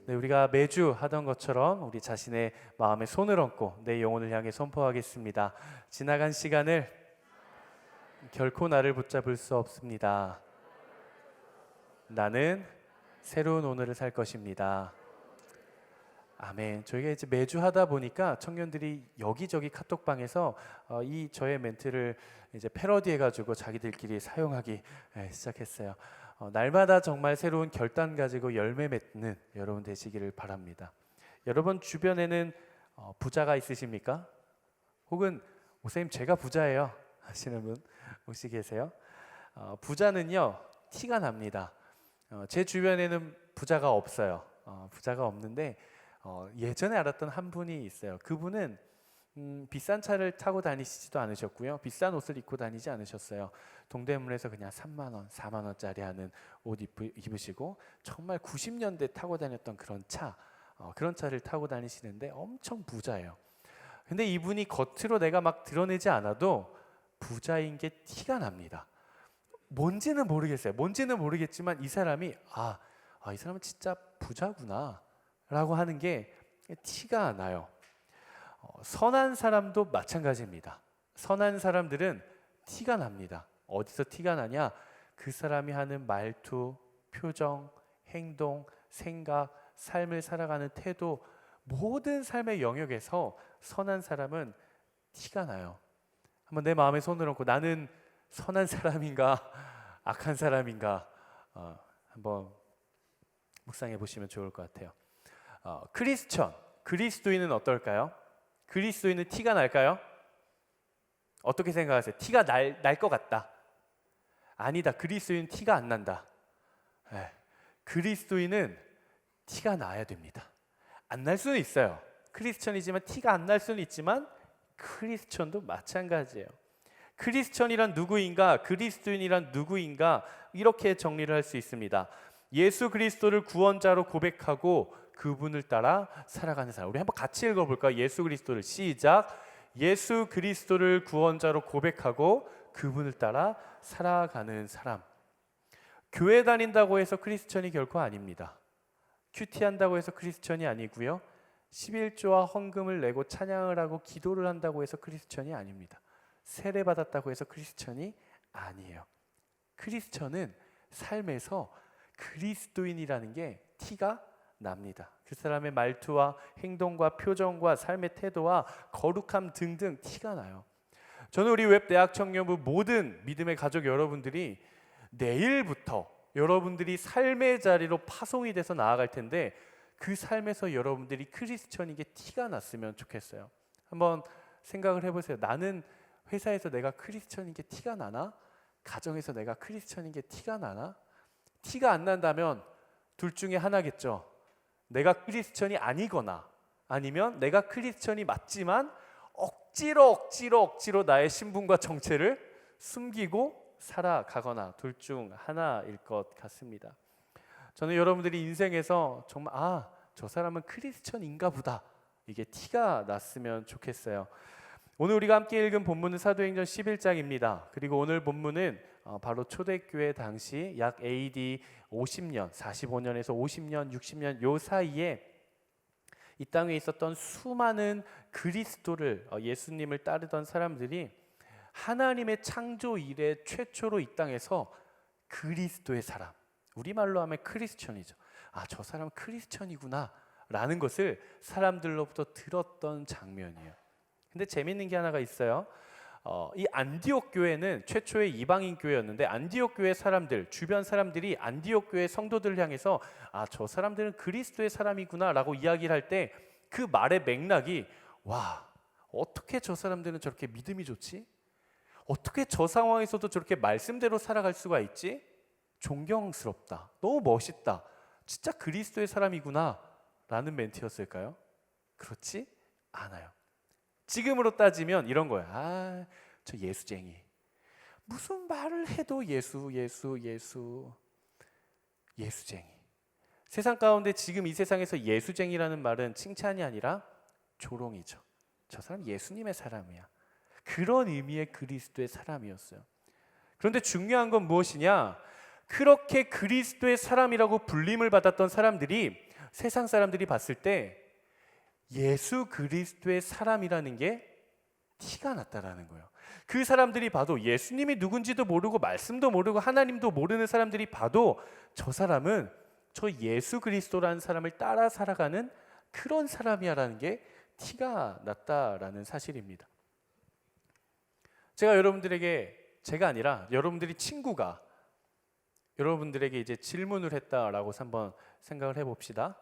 네, 우리가 매주 하던 것처럼 우리 자신의 마음에 손을 얹고 내 영혼을 향해 선포하겠습니다. 지나간 시간을 결코 나를 붙잡을 수 없습니다. 나는 새로운 오늘을 살 것입니다. 아멘. 저희가 이제 매주 하다 보니까 청년들이 여기저기 카톡방에서 이 저의 멘트를 이제 패러디해가지고 자기들끼리 사용하기 시작했어요. 날마다 정말 새로운 결단 가지고 열매 맺는 여러분 되시기를 바랍니다. 여러분 주변에는 부자가 있으십니까? 혹은 목사님 제가 부자예요 하시는 분 혹시 계세요? 부자는요 티가 납니다. 제 주변에는 부자가 없어요. 부자가 없는데 예전에 알았던 한 분이 있어요. 그분은 비싼 차를 타고 다니시지도 않으셨고요. 비싼 옷을 입고 다니지 않으셨어요. 동대문에서 그냥 3만 원, 4만 원짜리 하는 옷 입으시고 정말 90년대 타고 다녔던 그런 그런 차를 타고 다니시는데 엄청 부자예요. 근데 이분이 겉으로 내가 막 드러내지 않아도 부자인 게 티가 납니다. 뭔지는 모르겠어요. 뭔지는 모르겠지만 이 사람이 이 사람은 진짜 부자구나 라고 하는 게 티가 나요. 선한 사람도 마찬가지입니다. 선한 사람들은 티가 납니다. 어디서 티가 나냐? 그 사람이 하는 말투, 표정, 행동, 생각, 삶을 살아가는 태도, 모든 삶의 영역에서 선한 사람은 티가 나요. 한번 내 마음에 손을 얹고 나는 선한 사람인가 악한 사람인가 한번 묵상해 보시면 좋을 것 같아요. 크리스천, 그리스도인은 어떨까요? 그리스도인은 티가 날까요? 어떻게 생각하세요? 티가 날 것 같다. 아니다. 그리스도인은 티가 안 난다. 그리스도인은 티가 나야 됩니다. 안 날 수는 있어요. 크리스천이지만 티가 안 날 수는 있지만 크리스천도 마찬가지예요. 크리스천이란 누구인가? 그리스도인이란 누구인가? 이렇게 정리를 할 수 있습니다. 예수 그리스도를 구원자로 고백하고 그분을 따라 살아가는 사람. 우리 한번 같이 읽어볼까요? 예수 그리스도를 시작. 예수 그리스도를 구원자로 고백하고 그분을 따라 살아가는 사람. 교회 다닌다고 해서 크리스천이 결코 아닙니다. 큐티한다고 해서 크리스천이 아니고요. 11조와 헌금을 내고 찬양을 하고 기도를 한다고 해서 크리스천이 아닙니다. 세례 받았다고 해서 크리스천이 아니에요. 크리스천은 삶에서 그리스도인이라는 게 티가 납니다. 그 사람의 말투와 행동과 표정과 삶의 태도와 거룩함 등등 티가 나요. 저는 우리 웹대학 청년부 모든 믿음의 가족 여러분들이 내일부터 여러분들이 삶의 자리로 파송이 돼서 나아갈 텐데 그 삶에서 여러분들이 크리스천인 게 티가 났으면 좋겠어요. 한번 생각을 해보세요. 나는 회사에서 내가 크리스천인 게 티가 나나? 가정에서 내가 크리스천인 게 티가 나나? 티가 안 난다면 둘 중에 하나겠죠. 내가 크리스천이 아니거나 아니면 내가 크리스천이 맞지만 억지로 나의 신분과 정체를 숨기고 살아가거나 둘 중 하나일 것 같습니다. 저는 여러분들이 인생에서 정말 저 사람은 크리스천인가 보다 이게 티가 났으면 좋겠어요. 오늘 우리가 함께 읽은 본문은 사도행전 11장입니다. 그리고 오늘 본문은 바로 초대교회 당시 약 AD 50년, 45년에서 50년, 60년 요 사이에 이 땅에 있었던 수많은 그리스도를 예수님을 따르던 사람들이 하나님의 창조 이래 최초로 이 땅에서 그리스도의 사람, 우리말로 하면 크리스천이죠. 저 사람은 크리스천이구나 라는 것을 사람들로부터 들었던 장면이에요. 근데 재밌는 게 하나가 있어요. 이 안디옥 교회는 최초의 이방인 교회였는데 안디옥 교회 사람들, 주변 사람들이 안디옥 교회 성도들을 향해서 저 사람들은 그리스도의 사람이구나 라고 이야기를 할 때 그 말의 맥락이 어떻게 저 사람들은 저렇게 믿음이 좋지? 어떻게 저 상황에서도 저렇게 말씀대로 살아갈 수가 있지? 존경스럽다. 너무 멋있다. 진짜 그리스도의 사람이구나 라는 멘트였을까요? 그렇지 않아요. 지금으로 따지면 이런 거예요. 저 예수쟁이. 무슨 말을 해도 예수쟁이. 세상 가운데 지금 이 세상에서 예수쟁이라는 말은 칭찬이 아니라 조롱이죠. 저 사람 예수님의 사람이야. 그런 의미의 그리스도의 사람이었어요. 그런데 중요한 건 무엇이냐? 그렇게 그리스도의 사람이라고 불림을 받았던 사람들이 세상 사람들이 봤을 때 예수 그리스도의 사람이라는 게 티가 났다라는 거예요. 그 사람들이 봐도 예수님이 누군지도 모르고 말씀도 모르고 하나님도 모르는 사람들이 봐도 저 사람은 저 예수 그리스도라는 사람을 따라 살아가는 그런 사람이야라는 게 티가 났다라는 사실입니다. 제가 여러분들에게, 제가 아니라 여러분들이 친구가 여러분들에게 이제 질문을 했다라고 한번 생각을 해봅시다.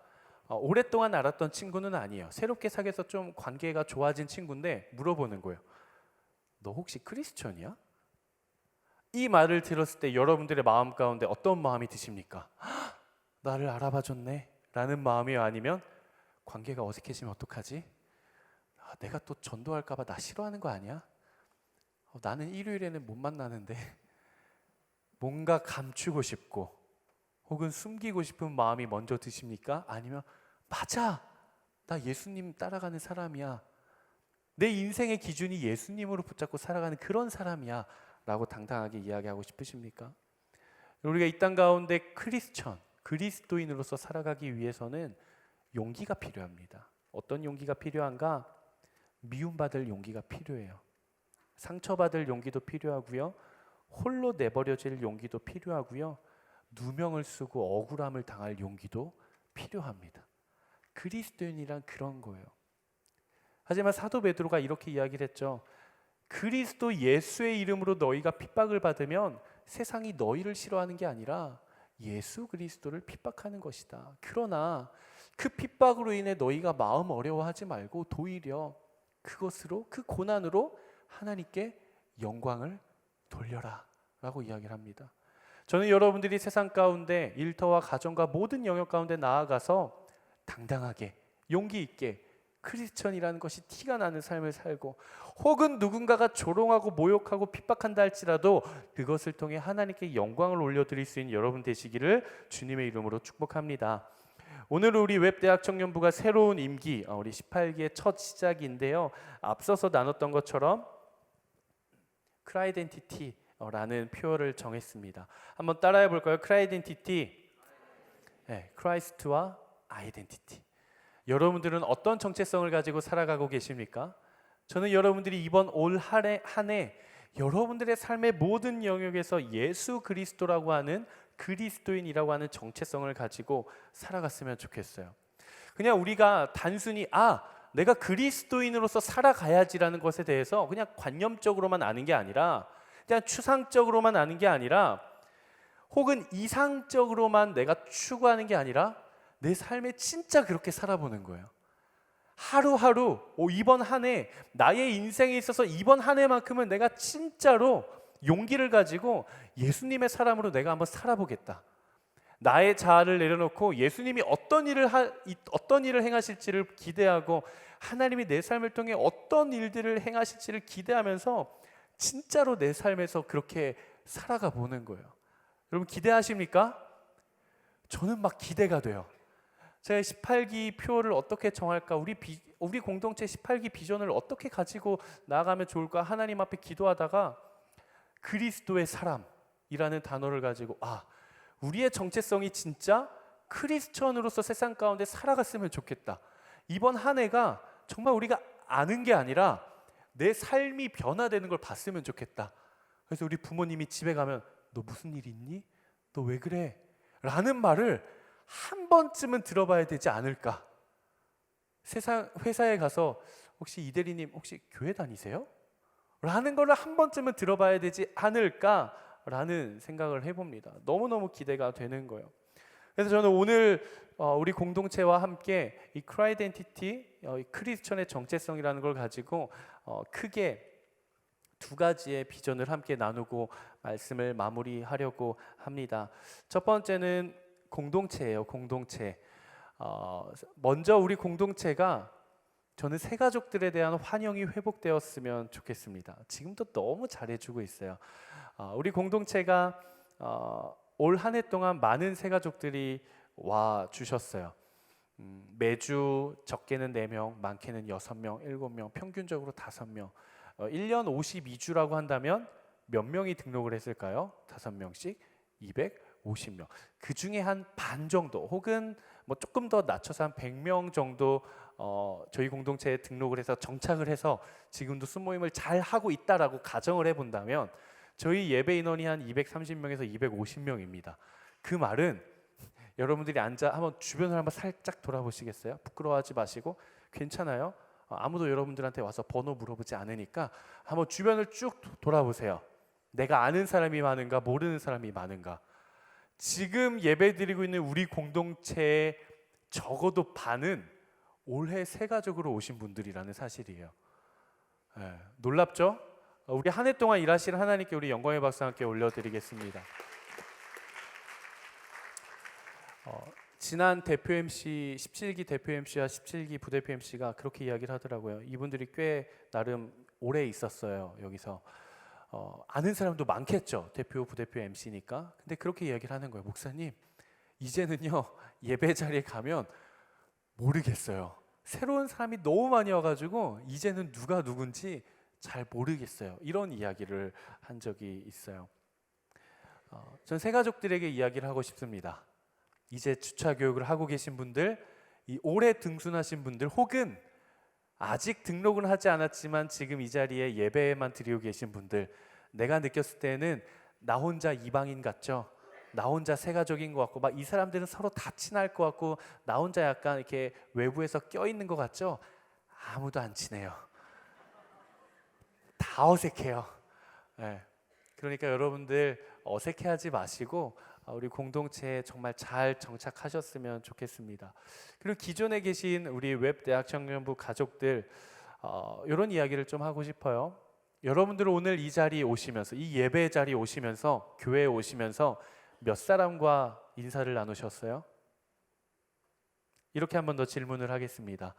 오랫동안 알았던 친구는 아니에요. 새롭게 사귀어서 좀 관계가 좋아진 친구인데 물어보는 거예요. 너 혹시 크리스천이야? 이 말을 들었을 때 여러분들의 마음 가운데 어떤 마음이 드십니까? 나를 알아봐줬네 라는 마음이요? 아니면 관계가 어색해지면 어떡하지? 내가 또 전도할까 봐 나 싫어하는 거 아니야? 나는 일요일에는 못 만나는데 뭔가 감추고 싶고 혹은 숨기고 싶은 마음이 먼저 드십니까? 아니면 맞아, 나 예수님 따라가는 사람이야, 내 인생의 기준이 예수님으로 붙잡고 살아가는 그런 사람이야 라고 당당하게 이야기하고 싶으십니까? 우리가 이 땅 가운데 크리스천, 그리스도인으로서 살아가기 위해서는 용기가 필요합니다. 어떤 용기가 필요한가? 미움받을 용기가 필요해요. 상처받을 용기도 필요하고요, 홀로 내버려질 용기도 필요하고요, 누명을 쓰고 억울함을 당할 용기도 필요합니다. 그리스도인이란 그런 거예요. 하지만 사도 베드로가 이렇게 이야기를 했죠. 그리스도 예수의 이름으로 너희가 핍박을 받으면 세상이 너희를 싫어하는 게 아니라 예수 그리스도를 핍박하는 것이다. 그러나 그 핍박으로 인해 너희가 마음 어려워하지 말고 도리어 그것으로, 그 고난으로 하나님께 영광을 돌려라 라고 이야기를 합니다. 저는 여러분들이 세상 가운데 일터와 가정과 모든 영역 가운데 나아가서 당당하게 용기 있게 크리스천이라는 것이 티가 나는 삶을 살고, 혹은 누군가가 조롱하고 모욕하고 핍박한다 할지라도 그것을 통해 하나님께 영광을 올려드릴 수 있는 여러분 되시기를 주님의 이름으로 축복합니다. 오늘 우리 웹대학 청년부가 새로운 임기, 우리 18기의 첫 시작인데요, 앞서서 나눴던 것처럼 크라이덴티티라는 표어를 정했습니다. 한번 따라해 볼까요? 크라이덴티티, 크라이스트와 아이덴티티. 여러분들은 어떤 정체성을 가지고 살아가고 계십니까? 저는 여러분들이 이번 올 한 해 여러분들의 삶의 모든 영역에서 예수 그리스도라고 하는, 그리스도인이라고 하는 정체성을 가지고 살아갔으면 좋겠어요. 그냥 우리가 단순히 내가 그리스도인으로서 살아가야지라는 것에 대해서 그냥 관념적으로만 아는 게 아니라, 그냥 추상적으로만 아는 게 아니라, 혹은 이상적으로만 내가 추구하는 게 아니라 내 삶에 진짜 그렇게 살아보는 거예요. 하루하루, 이번 한 해, 나의 인생에 있어서 이번 한 해만큼은 내가 진짜로 용기를 가지고 예수님의 사람으로 내가 한번 살아보겠다. 나의 자아를 내려놓고 예수님이 어떤 일을 행하실지를 기대하고, 하나님이 내 삶을 통해 어떤 일들을 행하실지를 기대하면서 진짜로 내 삶에서 그렇게 살아가 보는 거예요. 여러분 기대하십니까? 저는 막 기대가 돼요. 제가 18기 표를 어떻게 정할까? 우리 공동체 18기 비전을 어떻게 가지고 나아가면 좋을까? 하나님 앞에 기도하다가 그리스도의 사람이라는 단어를 가지고 우리의 정체성이 진짜 크리스천으로서 세상 가운데 살아갔으면 좋겠다. 이번 한 해가 정말 우리가 아는 게 아니라 내 삶이 변화되는 걸 봤으면 좋겠다. 그래서 우리 부모님이 집에 가면 너 무슨 일 있니? 너 왜 그래? 라는 말을 한 번쯤은 들어봐야 되지 않을까? 회사에 가서 혹시 이 대리님 혹시 교회 다니세요? 라는 걸 한 번쯤은 들어봐야 되지 않을까라는 생각을 해봅니다. 너무너무 기대가 되는 거예요. 그래서 저는 오늘 우리 공동체와 함께 이 크라이덴티티, 크리스천의 정체성이라는 걸 가지고 크게 두 가지의 비전을 함께 나누고 말씀을 마무리하려고 합니다. 첫 번째는 공동체예요. 공동체. 먼저 우리 공동체가, 저는 새 가족들에 대한 환영이 회복되었으면 좋겠습니다. 지금도 너무 잘해주고 있어요. 우리 공동체가 올 한 해 동안 많은 새 가족들이 와 주셨어요. 매주 적게는 4명, 많게는 6명, 7명, 평균적으로 5명. 1년 52주라고 한다면 몇 명이 등록을 했을까요? 5명씩 250명. 그 중에 한 반 정도, 혹은 뭐 조금 더 낮춰서 한 100명 정도 저희 공동체에 등록을 해서 정착을 해서 지금도 순모임을 잘 하고 있다라고 가정을 해본다면 저희 예배 인원이 한 230명에서 250명입니다. 그 말은 여러분들이 앉아 한번 주변을 한번 살짝 돌아보시겠어요? 부끄러워하지 마시고 괜찮아요. 아무도 여러분들한테 와서 번호 물어보지 않으니까 한번 주변을 쭉 돌아보세요. 내가 아는 사람이 많은가 모르는 사람이 많은가. 지금 예배드리고 있는 우리 공동체의 적어도 반은 올해 새 가족으로 오신 분들이라는 사실이에요. 놀랍죠? 우리 한 해 동안 일하시는 하나님께 우리 영광의 박수 함께 올려드리겠습니다. 지난 대표 MC 17기 대표 MC와 17기 부대표 MC가 그렇게 이야기를 하더라고요. 이분들이 꽤 나름 오래 있었어요. 여기서 아는 사람도 많겠죠. 대표 부대표 MC니까. 근데 그렇게 이야기를 하는 거예요. 목사님, 이제는요 예배 자리에 가면 모르겠어요. 새로운 사람이 너무 많이 와가지고 이제는 누가 누군지 잘 모르겠어요. 이런 이야기를 한 적이 있어요. 전 새가족들에게 이야기를 하고 싶습니다. 이제 주차 교육을 하고 계신 분들, 이 올해 등순하신 분들, 혹은 아직 등록은 하지 않았지만 지금 이 자리에 예배만 드리고 계신 분들, 내가 느꼈을 때는 나 혼자 이방인 같죠? 나 혼자 새가족인 것 같고, 막 이 사람들은 서로 다 친할 것 같고, 나 혼자 약간 이렇게 외부에서 껴있는 것 같죠? 아무도 안 친해요. 다 어색해요. 네. 그러니까 여러분들 어색해하지 마시고 우리 공동체에 정말 잘 정착하셨으면 좋겠습니다. 그리고 기존에 계신 우리 웹대학 청년부 가족들, 이런 이야기를 좀 하고 싶어요. 여러분들 오늘 이 자리에 오시면서, 이 예배 자리에 오시면서, 교회에 오시면서 몇 사람과 인사를 나누셨어요? 이렇게 한 번 더 질문을 하겠습니다.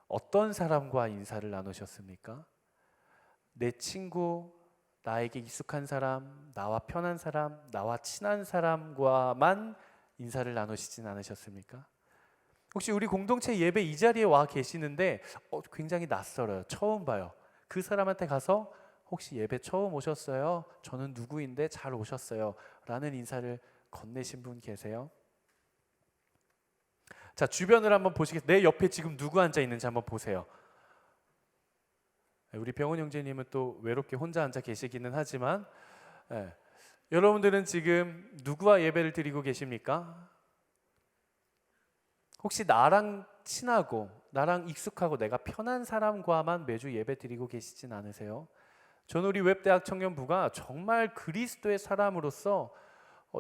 어떤 사람과 인사를 나누셨습니까? 내 친구, 나에게 익숙한 사람, 나와 편한 사람, 나와 친한 사람과만 인사를 나누시진 않으셨습니까? 혹시 우리 공동체 예배 이 자리에 와 계시는데 굉장히 낯설어요. 처음 봐요. 그 사람한테 가서 혹시 예배 처음 오셨어요? 저는 누구인데 잘 오셨어요. 라는 인사를 건네신 분 계세요? 자, 주변을 한번 보시겠어요? 내 옆에 지금 누구 앉아 있는지 한번 보세요. 우리 병원 형제님은 또 외롭게 혼자 앉아 계시기는 하지만 여러분들은 지금 누구와 예배를 드리고 계십니까? 혹시 나랑 친하고 나랑 익숙하고 내가 편한 사람과만 매주 예배 드리고 계시진 않으세요? 저는 우리 웹대학 청년부가 정말 그리스도의 사람으로서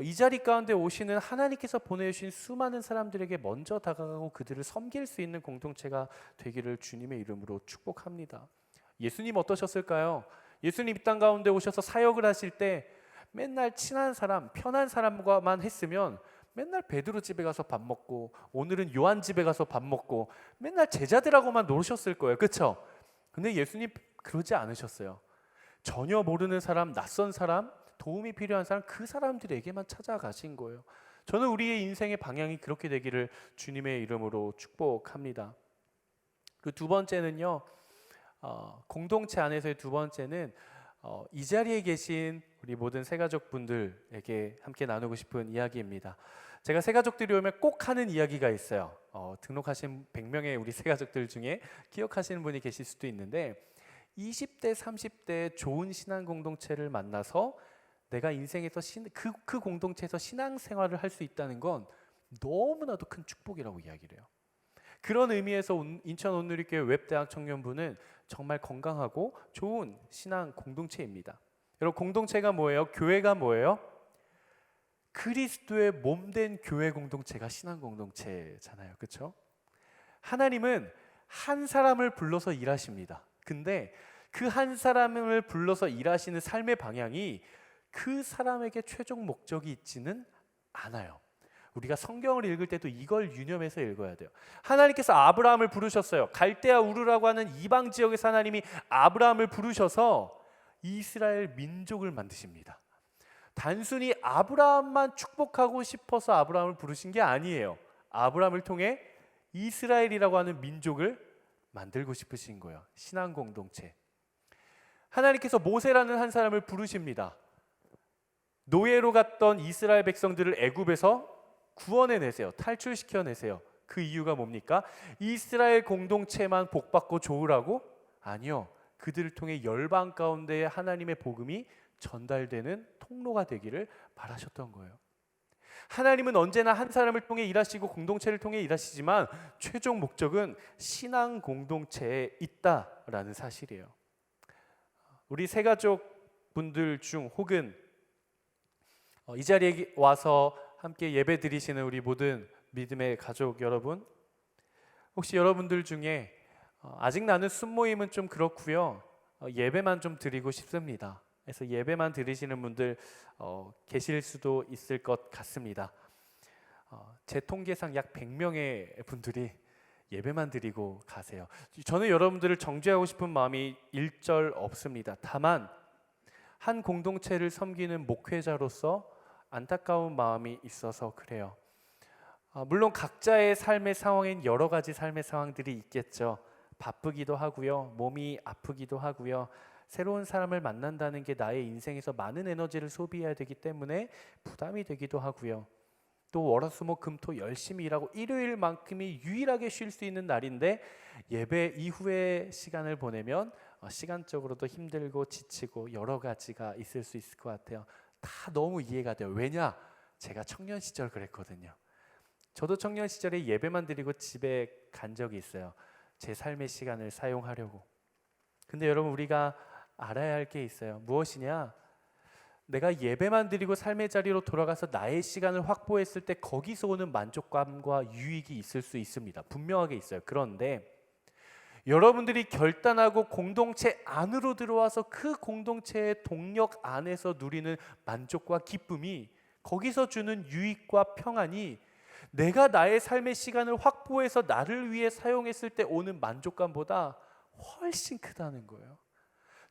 이 자리 가운데 오시는 하나님께서 보내주신 수많은 사람들에게 먼저 다가가고 그들을 섬길 수 있는 공동체가 되기를 주님의 이름으로 축복합니다. 예수님 어떠셨을까요? 예수님 이 땅 가운데 오셔서 사역을 하실 때 맨날 친한 사람, 편한 사람과만 했으면 맨날 베드로 집에 가서 밥 먹고 오늘은 요한 집에 가서 밥 먹고 맨날 제자들하고만 노셨을 거예요. 그렇죠? 근데 예수님 그러지 않으셨어요. 전혀 모르는 사람, 낯선 사람, 도움이 필요한 사람, 그 사람들에게만 찾아가신 거예요. 저는 우리의 인생의 방향이 그렇게 되기를 주님의 이름으로 축복합니다. 그 두 번째는요, 공동체 안에서의 두 번째는 이 자리에 계신 우리 모든 새가족분들에게 함께 나누고 싶은 이야기입니다. 제가 새가족들이 오면 꼭 하는 이야기가 있어요. 등록하신 100명의 우리 새가족들 중에 기억하시는 분이 계실 수도 있는데 20대, 30대 좋은 신앙 공동체를 만나서 내가 인생에서 그 공동체에서 신앙생활을 할 수 있다는 건 너무나도 큰 축복이라고 이야기를 해요. 그런 의미에서 인천 온누리교회 웹대학 청년부는 정말 건강하고 좋은 신앙 공동체입니다. 여러분, 공동체가 뭐예요? 교회가 뭐예요? 그리스도의 몸된 교회 공동체가 신앙 공동체잖아요. 그렇죠? 하나님은 한 사람을 불러서 일하십니다. 근데 그 한 사람을 불러서 일하시는 삶의 방향이 그 사람에게 최종 목적이 있지는 않아요. 우리가 성경을 읽을 때도 이걸 유념해서 읽어야 돼요. 하나님께서 아브라함을 부르셨어요. 갈대아 우르라고 하는 이방 지역에서 하나님이 아브라함을 부르셔서 이스라엘 민족을 만드십니다. 단순히 아브라함만 축복하고 싶어서 아브라함을 부르신 게 아니에요. 아브라함을 통해 이스라엘이라고 하는 민족을 만들고 싶으신 거예요. 신앙 공동체. 하나님께서 모세라는 한 사람을 부르십니다. 노예로 갔던 이스라엘 백성들을 애굽에서 구원해내세요. 탈출시켜내세요. 그 이유가 뭡니까? 이스라엘 공동체만 복받고 좋으라고? 아니요. 그들을 통해 열방 가운데 하나님의 복음이 전달되는 통로가 되기를 바라셨던 거예요. 하나님은 언제나 한 사람을 통해 일하시고 공동체를 통해 일하시지만 최종 목적은 신앙 공동체에 있다라는 사실이에요. 우리 새가족 분들 중 혹은 이 자리에 와서 함께 예배 드리시는 우리 모든 믿음의 가족 여러분, 혹시 여러분들 중에 아직 나는 순모임은 좀 그렇고요, 예배만 좀 드리고 싶습니다. 그래서 예배만 드리시는 분들 계실 수도 있을 것 같습니다. 제 통계상 약 100명의 분들이 예배만 드리고 가세요. 저는 여러분들을 정죄하고 싶은 마음이 일절 없습니다. 다만 한 공동체를 섬기는 목회자로서 안타까운 마음이 있어서 그래요. 물론 각자의 삶의 상황엔 여러 가지 삶의 상황들이 있겠죠. 바쁘기도 하고요, 몸이 아프기도 하고요, 새로운 사람을 만난다는 게 나의 인생에서 많은 에너지를 소비해야 되기 때문에 부담이 되기도 하고요. 또 월화수목금토 열심히 일하고 일요일만큼이 유일하게 쉴 수 있는 날인데 예배 이후에 시간을 보내면 시간적으로도 힘들고 지치고 여러 가지가 있을 수 있을 것 같아요. 다 너무 이해가 돼요. 왜냐? 제가 청년 시절 그랬거든요. 저도 청년 시절에 예배만 드리고 집에 간 적이 있어요. 제 삶의 시간을 사용하려고. 근데 여러분, 우리가 알아야 할 게 있어요. 무엇이냐? 내가 예배만 드리고 삶의 자리로 돌아가서 나의 시간을 확보했을 때 거기서 오는 만족감과 유익이 있을 수 있습니다. 분명하게 있어요. 그런데 여러분들이 결단하고 공동체 안으로 들어와서 그 공동체의 동력 안에서 누리는 만족과 기쁨이, 거기서 주는 유익과 평안이 내가 나의 삶의 시간을 확보해서 나를 위해 사용했을 때 오는 만족감보다 훨씬 크다는 거예요.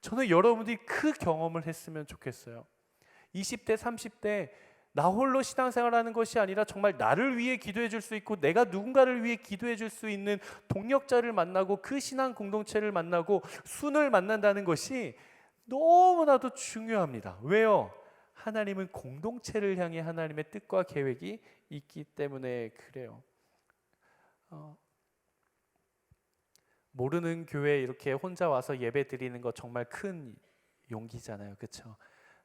저는 여러분들이 그 경험을 했으면 좋겠어요. 20대, 30대 나 홀로 신앙생활하는 것이 아니라 정말 나를 위해 기도해 줄 수 있고 내가 누군가를 위해 기도해 줄 수 있는 동력자를 만나고 그 신앙 공동체를 만나고 순을 만난다는 것이 너무나도 중요합니다. 왜요? 하나님은 공동체를 향해 하나님의 뜻과 계획이 있기 때문에 그래요. 모르는 교회에 이렇게 혼자 와서 예배 드리는 거 정말 큰 용기잖아요. 그렇죠?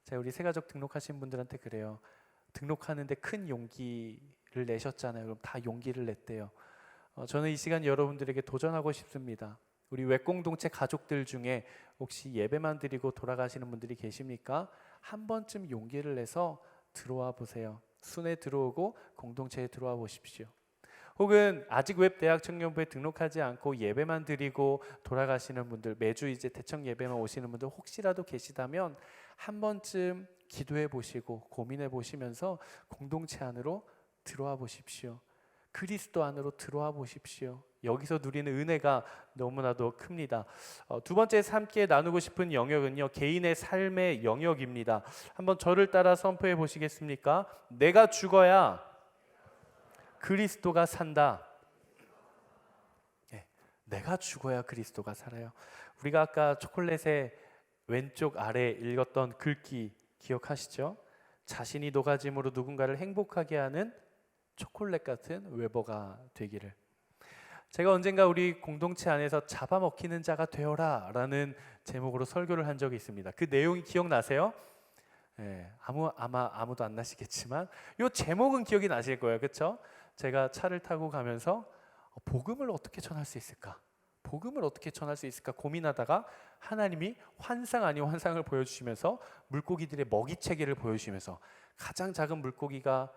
자, 우리 새가족 등록하신 분들한테 그래요. 등록하는데 큰 용기를 내셨잖아요. 그럼 다 용기를 냈대요. 저는 이 시간 여러분들에게 도전하고 싶습니다. 우리 외공동체 가족들 중에 혹시 예배만 드리고 돌아가시는 분들이 계십니까? 한 번쯤 용기를 내서 들어와 보세요. 순회 들어오고 공동체에 들어와 보십시오. 혹은 아직 웹대학 청년부에 등록하지 않고 예배만 드리고 돌아가시는 분들, 매주 이제 대청 예배만 오시는 분들 혹시라도 계시다면 한 번쯤 기도해 보시고 고민해 보시면서 공동체 안으로 들어와 보십시오. 그리스도 안으로 들어와 보십시오. 여기서 누리는 은혜가 너무나도 큽니다. 두 번째 함께 나누고 싶은 영역은요, 개인의 삶의 영역입니다. 한번 저를 따라 선포해 보시겠습니까? 내가 죽어야 그리스도가 산다. 네, 내가 죽어야 그리스도가 살아요. 우리가 아까 초콜릿의 왼쪽 아래 읽었던 글귀 기억하시죠? 자신이 녹아짐으로 누군가를 행복하게 하는 초콜릿 같은 웨버가 되기를. 제가 언젠가 우리 공동체 안에서 잡아먹히는 자가 되어라 라는 제목으로 설교를 한 적이 있습니다. 그 내용이 기억나세요? 네, 아마 아무도 안 나시겠지만 이 제목은 기억이 나실 거예요. 그렇죠? 제가 차를 타고 가면서 복음을 어떻게 전할 수 있을까? 복음을 어떻게 전할 수 있을까 고민하다가 하나님이 환상 아닌 환상을 보여주시면서 물고기들의 먹이 체계를 보여주시면서 가장 작은 물고기가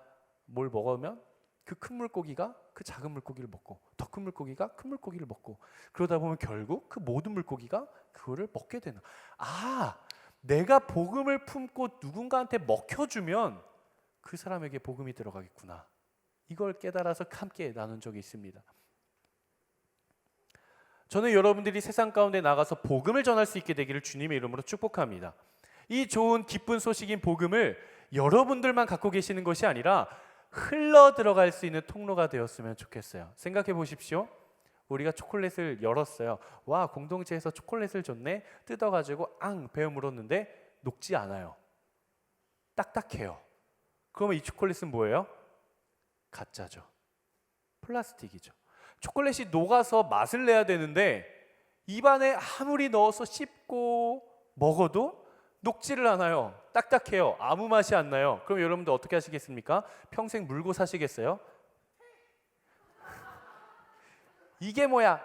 뭘 먹으면 그 큰 물고기가 그 작은 물고기를 먹고 더 큰 물고기가 큰 물고기를 먹고 그러다 보면 결국 그 모든 물고기가 그거를 먹게 되는. 내가 복음을 품고 누군가한테 먹혀주면 그 사람에게 복음이 들어가겠구나. 이걸 깨달아서 함께 나눈 적이 있습니다. 저는 여러분들이 세상 가운데 나가서 복음을 전할 수 있게 되기를 주님의 이름으로 축복합니다. 이 좋은 기쁜 소식인 복음을 여러분들만 갖고 계시는 것이 아니라 흘러 들어갈 수 있는 통로가 되었으면 좋겠어요. 생각해 보십시오. 우리가 초콜릿을 열었어요. 와, 공동체에서 초콜릿을 줬네. 뜯어가지고 베어 물었는데 녹지 않아요. 딱딱해요. 그러면 이 초콜릿은 뭐예요? 가짜죠. 플라스틱이죠. 초콜릿이 녹아서 맛을 내야 되는데 입안에 아무리 넣어서 씹고 먹어도 녹지를 않아요. 딱딱해요. 아무 맛이 안 나요. 그럼 여러분들 어떻게 하시겠습니까? 평생 물고 사시겠어요? 이게 뭐야?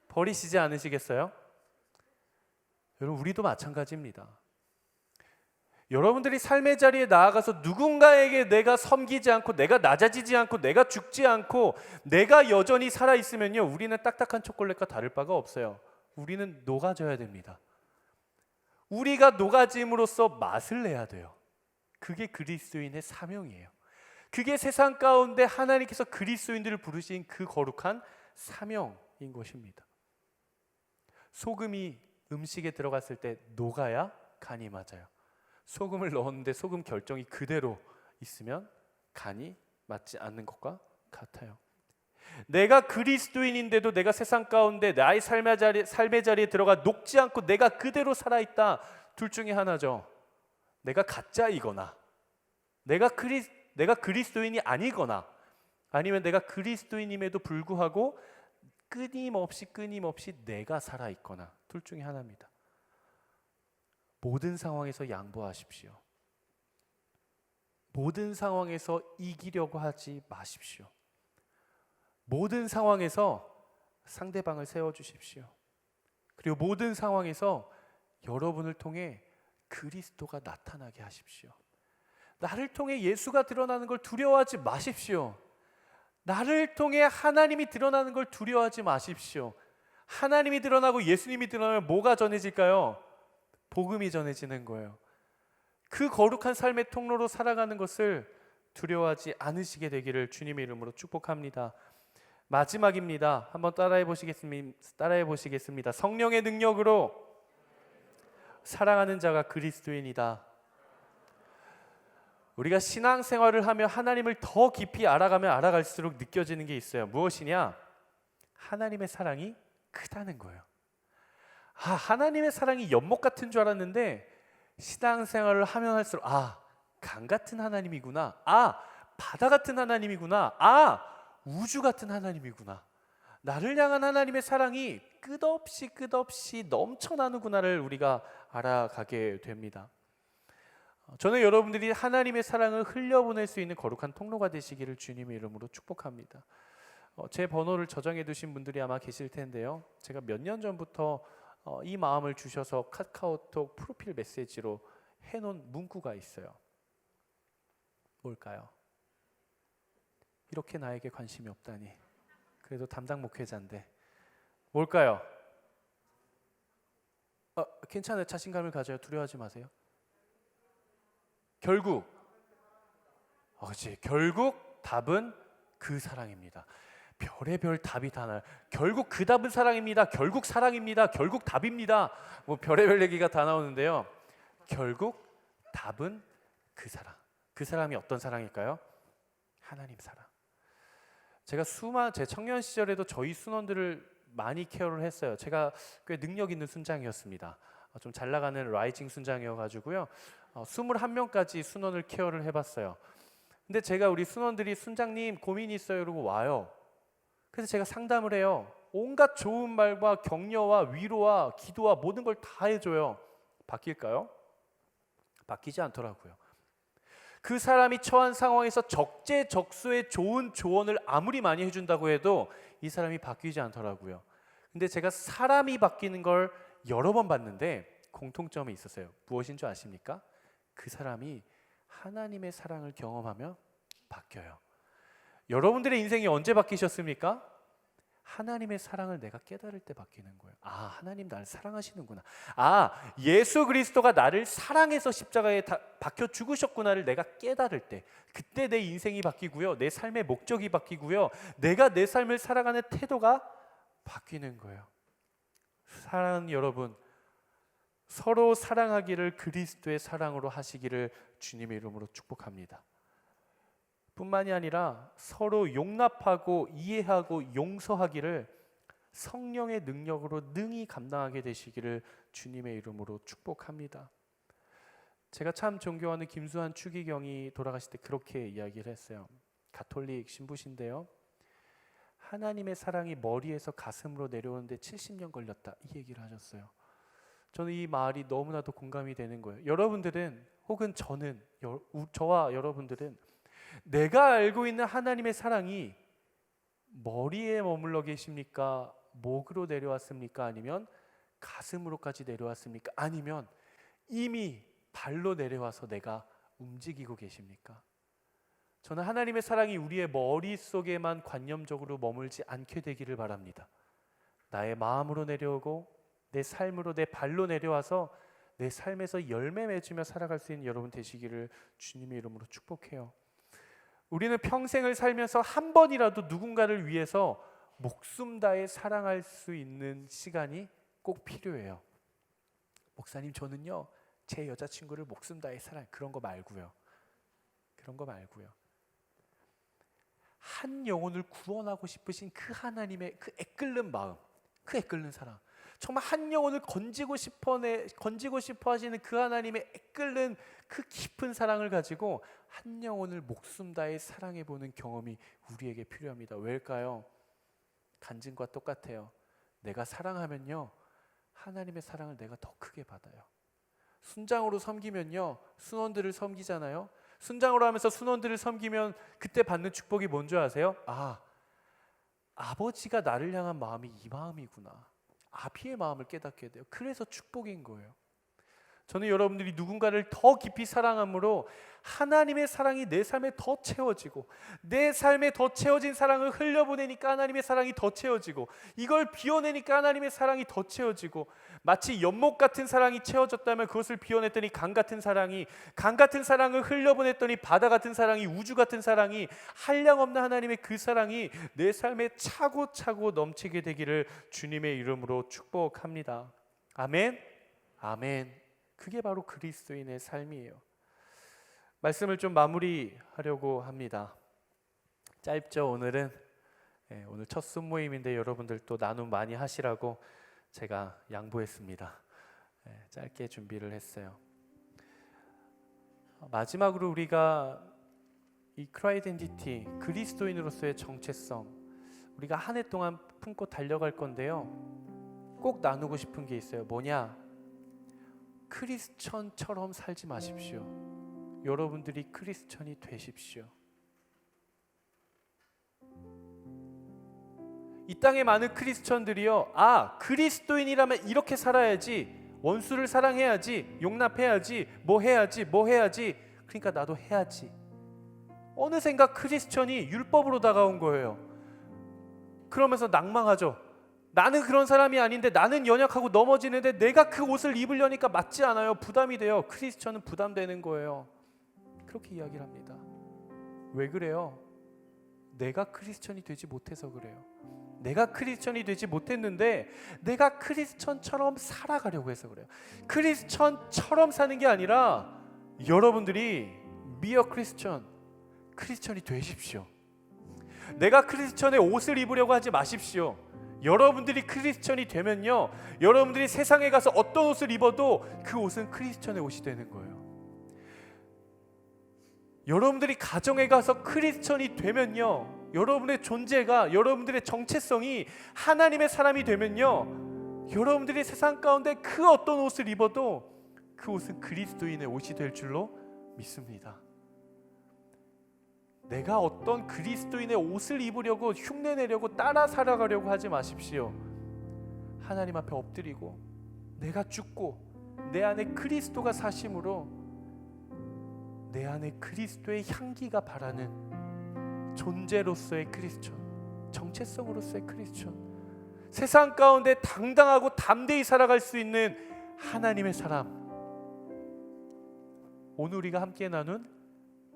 버리시지 않으시겠어요? 여러분, 우리도 마찬가지입니다. 여러분들이 삶의 자리에 나아가서 누군가에게 내가 섬기지 않고, 내가 낮아지지 않고, 내가 죽지 않고, 내가 여전히 살아있으면요, 우리는 딱딱한 초콜릿과 다를 바가 없어요. 우리는 녹아져야 됩니다. 우리가 녹아짐으로써 맛을 내야 돼요. 그게 그리스도인의 사명이에요. 그게 세상 가운데 하나님께서 그리스도인들을 부르신 그 거룩한 사명인 것입니다. 소금이 음식에 들어갔을 때 녹아야 간이 맞아요. 소금을 넣었는데 소금 결정이 그대로 있으면 간이 맞지 않는 것과 같아요. 내가 그리스도인인데도 내가 세상 가운데 나의 삶의 자리에 들어가 녹지 않고 내가 그대로 살아있다. 둘 중에 하나죠. 내가 가짜이거나 내가 그리스도인이 아니거나, 아니면 내가 그리스도인임에도 불구하고 끊임없이 내가 살아있거나, 둘 중에 하나입니다. 모든 상황에서 양보하십시오. 모든 상황에서 이기려고 하지 마십시오. 모든 상황에서 상대방을 세워주십시오. 그리고 모든 상황에서 여러분을 통해 그리스도가 나타나게 하십시오. 나를 통해 예수가 드러나는 걸 두려워하지 마십시오. 나를 통해 하나님이 드러나는 걸 두려워하지 마십시오. 하나님이 드러나고 예수님이 드러나면 뭐가 전해질까요? 복음이 전해지는 거예요. 그 거룩한 삶의 통로로 살아가는 것을 두려워하지 않으시게 되기를 주님의 이름으로 축복합니다. 마지막입니다. 한번 따라해 보시겠습니다. 성령의 능력으로 사랑하는 자가 그리스도인이다. 우리가 신앙생활을 하며 하나님을 더 깊이 알아가면 알아갈수록 느껴지는 게 있어요. 무엇이냐? 하나님의 사랑이 크다는 거예요. 하나님의 사랑이 연못 같은 줄 알았는데 신앙생활을 하면 할수록 강 같은 하나님이구나. 바다 같은 하나님이구나. 우주 같은 하나님이구나. 나를 향한 하나님의 사랑이 끝없이 넘쳐나는구나를 우리가 알아가게 됩니다. 저는 여러분들이 하나님의 사랑을 흘려보낼 수 있는 거룩한 통로가 되시기를 주님의 이름으로 축복합니다. 제 번호를 저장해 두신 분들이 아마 계실 텐데요. 제가 몇 년 전부터 이 마음을 주셔서 카카오톡 프로필 메시지로 해놓은 문구가 있어요. 뭘까요? 이렇게 나에게 관심이 없다니. 그래도 담당 목회자인데. 뭘까요? 괜찮아요. 자신감을 가져요. 두려워하지 마세요. 결국 답은 그 사랑입니다. 별의별 답이 다 나요. 결국 그 답은 사랑입니다. 결국 사랑입니다. 결국 답입니다. 별의별 얘기가 다 나오는데요. 결국 답은 그 사랑. 그 사랑이 어떤 사랑일까요? 하나님 사랑. 제가 제 청년 시절에도 저희 순원들을 많이 케어를 했어요. 제가 꽤 능력 있는 순장이었습니다. 좀 잘 나가는 라이징 순장이어가지고요. 21명까지 순원을 케어를 해봤어요. 근데 제가 우리 순원들이 순장님 고민이 있어요 이러고 와요. 그래서 제가 상담을 해요. 온갖 좋은 말과 격려와 위로와 기도와 모든 걸 다 해줘요. 바뀔까요? 바뀌지 않더라고요. 그 사람이 처한 상황에서 적재적소의 좋은 조언을 아무리 많이 해준다고 해도 이 사람이 바뀌지 않더라고요. 근데 제가 사람이 바뀌는 걸 여러 번 봤는데 공통점이 있었어요. 무엇인 줄 아십니까? 그 사람이 하나님의 사랑을 경험하며 바뀌어요. 여러분들의 인생이 언제 바뀌셨습니까? 하나님의 사랑을 내가 깨달을 때 바뀌는 거예요. 하나님 나를 사랑하시는구나. 예수 그리스도가 나를 사랑해서 십자가에 박혀 죽으셨구나를 내가 깨달을 때, 그때 내 인생이 바뀌고요. 내 삶의 목적이 바뀌고요. 내가 내 삶을 살아가는 태도가 바뀌는 거예요. 사랑하는 여러분, 서로 사랑하기를 그리스도의 사랑으로 하시기를 주님의 이름으로 축복합니다. 뿐만이 아니라 서로 용납하고 이해하고 용서하기를 성령의 능력으로 능히 감당하게 되시기를 주님의 이름으로 축복합니다. 제가 참 존경하는 김수환 추기경이 돌아가실 때 그렇게 이야기를 했어요. 가톨릭 신부신데요. 하나님의 사랑이 머리에서 가슴으로 내려오는데 70년 걸렸다, 이 얘기를 하셨어요. 저는 이 말이 너무나도 공감이 되는 거예요. 여러분들은, 혹은 저와 여러분들은 내가 알고 있는 하나님의 사랑이 머리에 머물러 계십니까? 목으로 내려왔습니까? 아니면 가슴으로까지 내려왔습니까? 아니면 이미 발로 내려와서 내가 움직이고 계십니까? 저는 하나님의 사랑이 우리의 머릿속에만 관념적으로 머물지 않게 되기를 바랍니다. 나의 마음으로 내려오고 내 삶으로, 내 발로 내려와서 내 삶에서 열매 맺으며 살아갈 수 있는 여러분 되시기를 주님의 이름으로 축복해요. 우리는 평생을 살면서 한 번이라도 누군가를 위해서 목숨 다해 사랑할 수 있는 시간이 꼭 필요해요. 목사님, 저는요 제 여자친구를 목숨 다해 그런 거 말고요. 한 영혼을 구원하고 싶으신 그 하나님의 그 애끓는 마음, 그 애끓는 사랑, 정말 한 영혼을 건지고 싶어 하시는 그 하나님의 애끓는 그 깊은 사랑을 가지고 한 영혼을 목숨 다해 사랑해 보는 경험이 우리에게 필요합니다. 왜일까요? 간증과 똑같아요. 내가 사랑하면요 하나님의 사랑을 내가 더 크게 받아요. 순장으로 섬기면요 순원들을 섬기잖아요. 순장으로 하면서 순원들을 섬기면 그때 받는 축복이 뭔지 아세요? 아버지가 나를 향한 마음이 이 마음이구나, 아비의 마음을 깨닫게 돼요. 그래서 축복인 거예요. 저는 여러분들이 누군가를 더 깊이 사랑함으로 하나님의 사랑이 내 삶에 더 채워지고, 내 삶에 더 채워진 사랑을 흘려보내니까 하나님의 사랑이 더 채워지고, 이걸 비워내니까 하나님의 사랑이 더 채워지고, 마치 연못 같은 사랑이 채워졌다면 그것을 비워냈더니 강 같은 사랑을 흘려보냈더니 바다 같은 사랑이, 우주 같은 사랑이, 한량없는 하나님의 그 사랑이 내 삶에 차고차고 넘치게 되기를 주님의 이름으로 축복합니다. 아멘. 아멘. 그게 바로 그리스도인의 삶이에요. 말씀을 좀 마무리하려고 합니다. 짧죠 오늘은? 오늘 첫 순모임인데 여러분들 또 나눔 많이 하시라고 제가 양보했습니다. 짧게 준비를 했어요. 마지막으로 우리가 이 크라이덴티티, 그리스도인으로서의 정체성, 우리가 한 해 동안 품고 달려갈 건데요, 꼭 나누고 싶은 게 있어요. 뭐냐? 크리스천처럼 살지 마십시오. 여러분들이 크리스천이 되십시오. 이 땅에 많은 크리스천들이요, 그리스도인이라면 이렇게 살아야지, 원수를 사랑해야지, 용납해야지, 뭐 해야지, 그러니까 나도 해야지. 어느샌가 크리스천이 율법으로 다가온 거예요. 그러면서 낭망하죠. 나는 그런 사람이 아닌데, 나는 연약하고 넘어지는데 내가 그 옷을 입으려니까 맞지 않아요. 부담이 돼요. 크리스천은 부담되는 거예요. 그렇게 이야기를 합니다. 왜 그래요? 내가 크리스천이 되지 못해서 그래요. 내가 크리스천이 되지 못했는데 내가 크리스천처럼 살아가려고 해서 그래요. 크리스천처럼 사는 게 아니라 여러분들이 be a Christian, 크리스천이 되십시오. 내가 크리스천의 옷을 입으려고 하지 마십시오. 여러분들이 크리스천이 되면요, 여러분들이 세상에 가서 어떤 옷을 입어도 그 옷은 크리스천의 옷이 되는 거예요. 여러분들이 가정에 가서 크리스천이 되면요, 여러분의 존재가, 여러분들의 정체성이 하나님의 사람이 되면요, 여러분들이 세상 가운데 그 어떤 옷을 입어도 그 옷은 그리스도인의 옷이 될 줄로 믿습니다. 내가 어떤 그리스도인의 옷을 입으려고, 흉내내려고, 따라 살아가려고 하지 마십시오. 하나님 앞에 엎드리고 내가 죽고 내 안에 그리스도가 사심으로 내 안에 그리스도의 향기가 바라는 존재로서의 크리스천, 정체성으로서의 크리스천, 세상 가운데 당당하고 담대히 살아갈 수 있는 하나님의 사람, 오늘 우리가 함께 나눈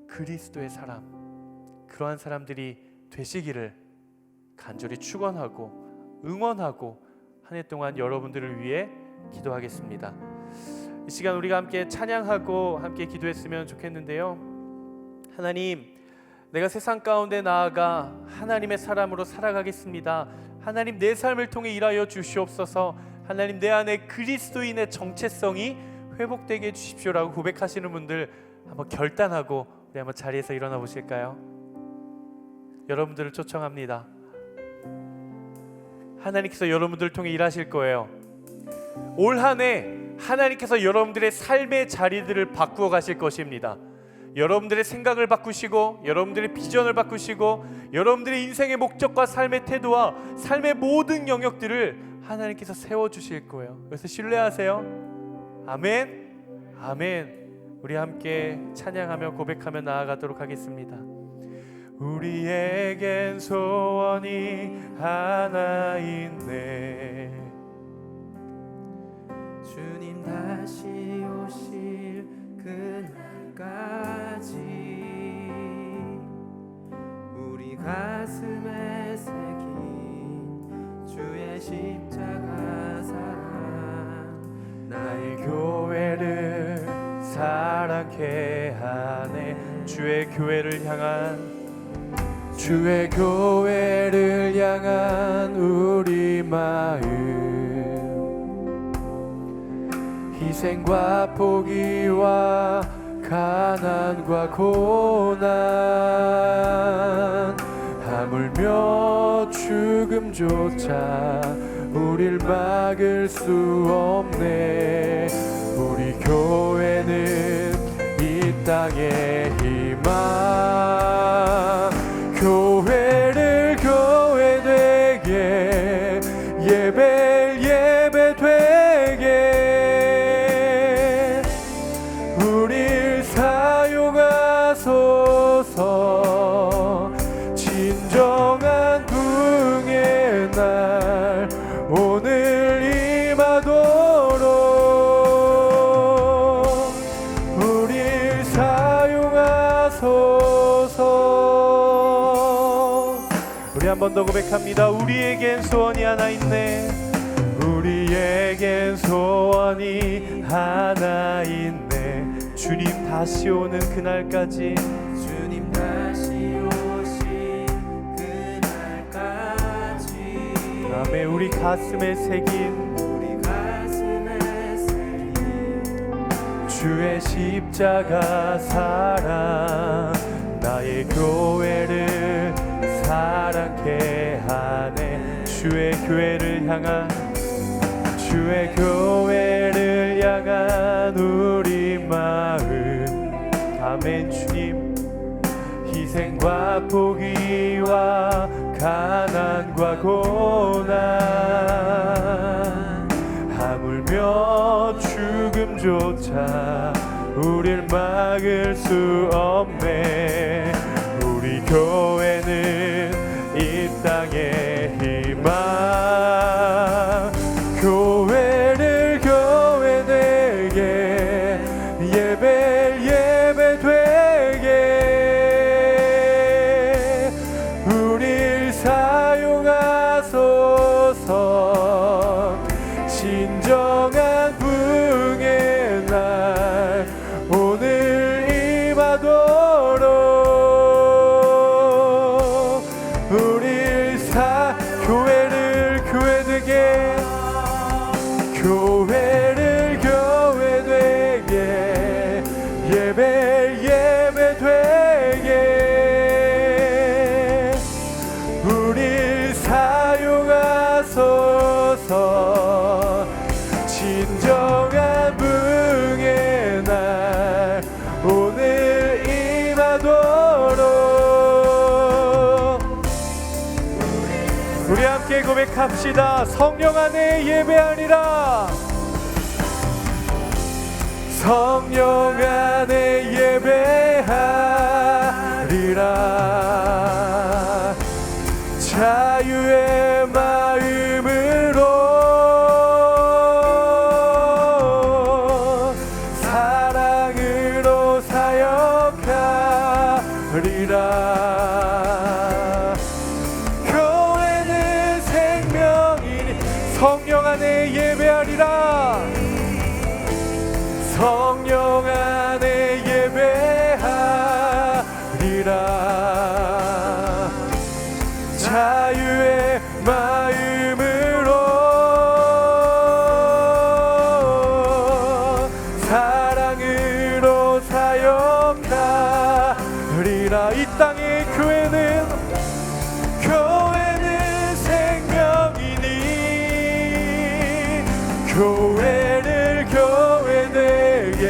그리스도의 사람, 그러한 사람들이 되시기를 간절히 축원하고 응원하고 한 해 동안 여러분들을 위해 기도하겠습니다. 이 시간 우리가 함께 찬양하고 함께 기도했으면 좋겠는데요, 하나님, 내가 세상 가운데 나아가 하나님의 사람으로 살아가겠습니다. 하나님, 내 삶을 통해 일하여 주시옵소서. 하나님, 내 안에 그리스도인의 정체성이 회복되게 해주십시오라고 고백하시는 분들 한번 결단하고 우리 한번 자리에서 일어나 보실까요? 여러분들을 초청합니다. 하나님께서 여러분들을 통해 일하실 거예요. 올 한 해 하나님께서 여러분들의 삶의 자리들을 바꾸어 가실 것입니다. 여러분들의 생각을 바꾸시고 여러분들의 비전을 바꾸시고 여러분들의 인생의 목적과 삶의 태도와 삶의 모든 영역들을 하나님께서 세워주실 거예요. 그래서 신뢰하세요. 아멘. 아멘. 우리 함께 찬양하며 고백하며 나아가도록 하겠습니다. 우리에겐 소원이 하나 있네. 주님 다시 오실 그날까지 우리 가슴에 새긴 주의 십자가 사랑 나의 교회를 사랑케 하네. 주의 교회를 향한 우리 마음, 희생과 포기와 가난과 고난, 하물며 죽음조차 우릴 막을 수 없네. 우리 교회는 이 땅의 희망, 교회를 교회 되게, 예배를 예배 되게 우릴 사용하소서. 진정한 부흥의 날 오늘 임하도록 우릴 사용하소서. 우리 한 번 더 고백합니다. 우리에겐 소원이 하나 있네. 우리에겐 소원이 하나 있네. 주님 다시 오는 그날까지, 주님 다시 오실 그날까지 아멘. 우리 가슴에 새긴 주의 십자가 사랑, 나의 교회를 사랑케 하네. 주의 교회를 향한 우리 마음, 아멘. 주님 희생과 포기와 가난과 고난, 하물며 죽음조차 우릴 막을 수 없네. 우리 교회는 이 땅의 희망, 교회를 교회 되게, 예배를 예배 되게 우릴 사용하소서. 진정한 부흥의 날 오늘 임하도록 우릴 교회를 교회 되게, 교회를 교회 되게, 예배를 예배 되게 우릴 사용하소서. 진정한 부흥의 날 오늘 임하도록 우리 함께 고백합시다. 성령 안에 예배하리라. 성령 안에 예배하리라. 자유의 마음으로 사랑으로 사역하리라. 교회는 생명이니 성령 안에 예배하리라. 성령 안에 예배하리라. 자유의 마음으로 사랑으로 사역하리라. 이 땅의 교회는 생명이니 교회를 교회되게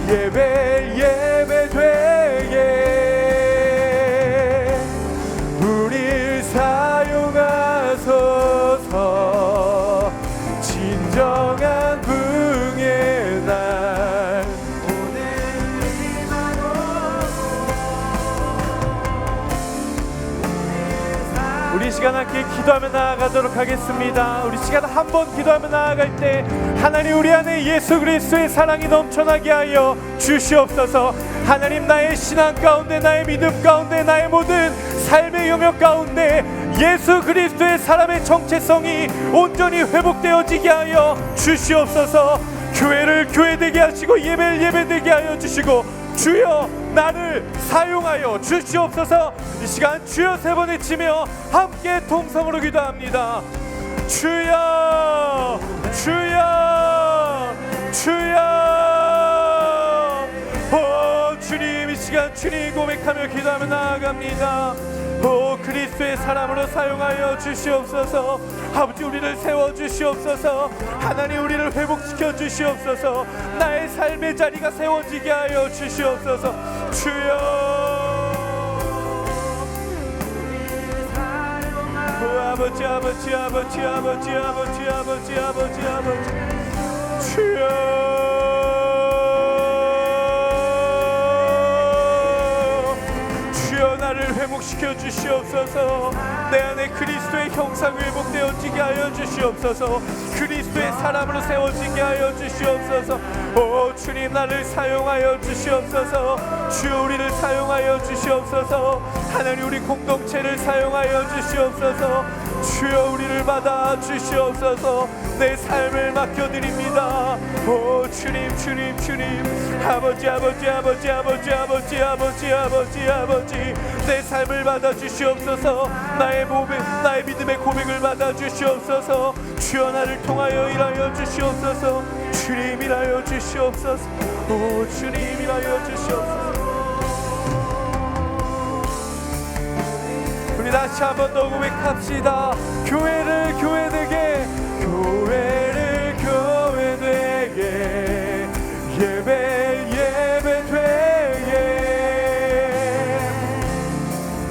예배 되게 우릴 사용하소서. 진정한 부흥의 날 우리 시간 함께 기도하며 나아가도록 하겠습니다. 우리 시간 한번 기도하며 나아갈 때 하나님 우리 안에 예수 그리스도의 사랑이 넘쳐나게 하여 주시옵소서. 하나님 나의 신앙 가운데 나의 믿음 가운데 나의 모든 삶의 영역 가운데 예수 그리스도의 사람의 정체성이 온전히 회복되어지게 하여 주시옵소서. 교회를 교회되게 하시고 예배를 예배되게 하여 주시고 주여 나를 사용하여 주시옵소서. 이 시간 주여 세 번 외치며 함께 통성으로 기도합니다. 주여 주여 주여. 오 주님, 이 시간 주님 고백하며 기도하며 나아갑니다. 오 그리스도의 사람으로 사용하여 주시옵소서. 아버지 우리를 세워주시옵소서. 하나님 우리를 회복시켜 주시옵소서. 나의 삶의 자리가 세워지게 하여 주시옵소서. 주여 아버지 아버지 아버지 아버지 아버지 아버지 아버지 아버지 주여 나를 회복시켜 주시옵소서. 내 안에 그리스도의 형상이 회복되어지게 하여 주시옵소서. 그리스도의 사람으로 세워지게 하여 주시옵소서. 오 주님 나를 사용하여 주시옵소서. 주여 우리를 사용하여 주시옵소서. 하나님 우리 공동체를 사용하여 주시옵소서. 주여 우리를 받아 주시옵소서. 내 삶을 맡겨드립니다. 오 주님 주님 주님 아버지 아버지 아버지 아버지 아버지 아버지 아버지 아버지 내 삶을 받아 주시옵소서. 나의 고백 나의 믿음의 고백을 받아 주시옵소서. 주여 나를 통하여 일하여 주시옵소서. 주님 일하여 주시옵소서. 오 주님 일하여 주시옵소서. 우리 다시 한 번 더 고백합시다. 교회를 교회되게 교회를 교회되게 예배 예배되게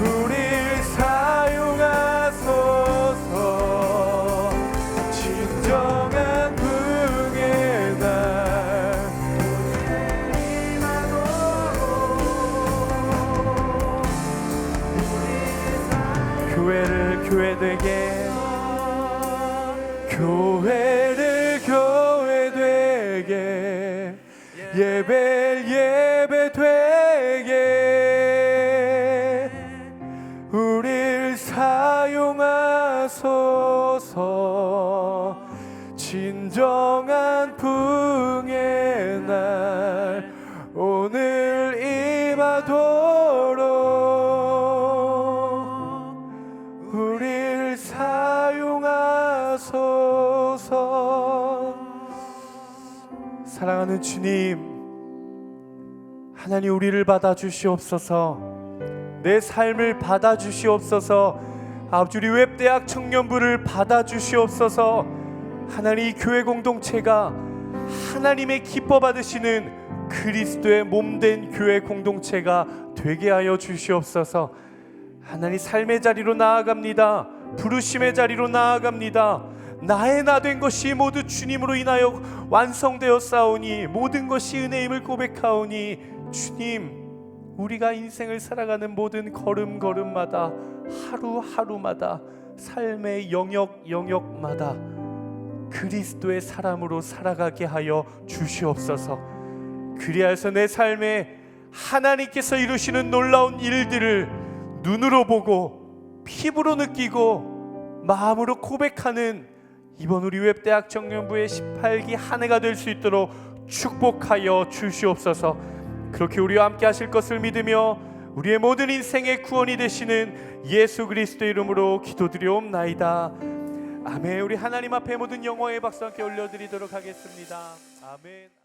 우릴 사용하소서. 진정한 부흥의 날 교회를 교회되게 교회를 교회되게 예배 예배되게 우릴 사용하소서. 진정한 부흥의 날 오늘 임하도록 우릴 사용하소서. 사랑하는 주님, 하나님 우리를 받아주시옵소서. 내 삶을 받아주시옵소서. 아버지 우리 웹대학 청년부를 받아주시옵소서. 하나님 이 교회 공동체가 하나님의 기뻐 받으시는 그리스도의 몸된 교회 공동체가 되게 하여 주시옵소서. 하나님 삶의 자리로 나아갑니다. 부르심의 자리로 나아갑니다. 나의 나 된 것이 모두 주님으로 인하여 완성되었사오니 모든 것이 은혜임을 고백하오니 주님 우리가 인생을 살아가는 모든 걸음걸음마다 하루하루마다 삶의 영역마다 그리스도의 사람으로 살아가게 하여 주시옵소서. 그리하여서 내 삶에 하나님께서 이루시는 놀라운 일들을 눈으로 보고 피부로 느끼고 마음으로 고백하는 이번 우리 웹대학 청년부의 18기 한 해가 될 수 있도록 축복하여 주시옵소서. 그렇게 우리와 함께 하실 것을 믿으며 우리의 모든 인생의 구원이 되시는 예수 그리스도의 이름으로 기도드리옵나이다. 아멘. 우리 하나님 앞에 모든 영광의 박수 함께 올려드리도록 하겠습니다. 아멘.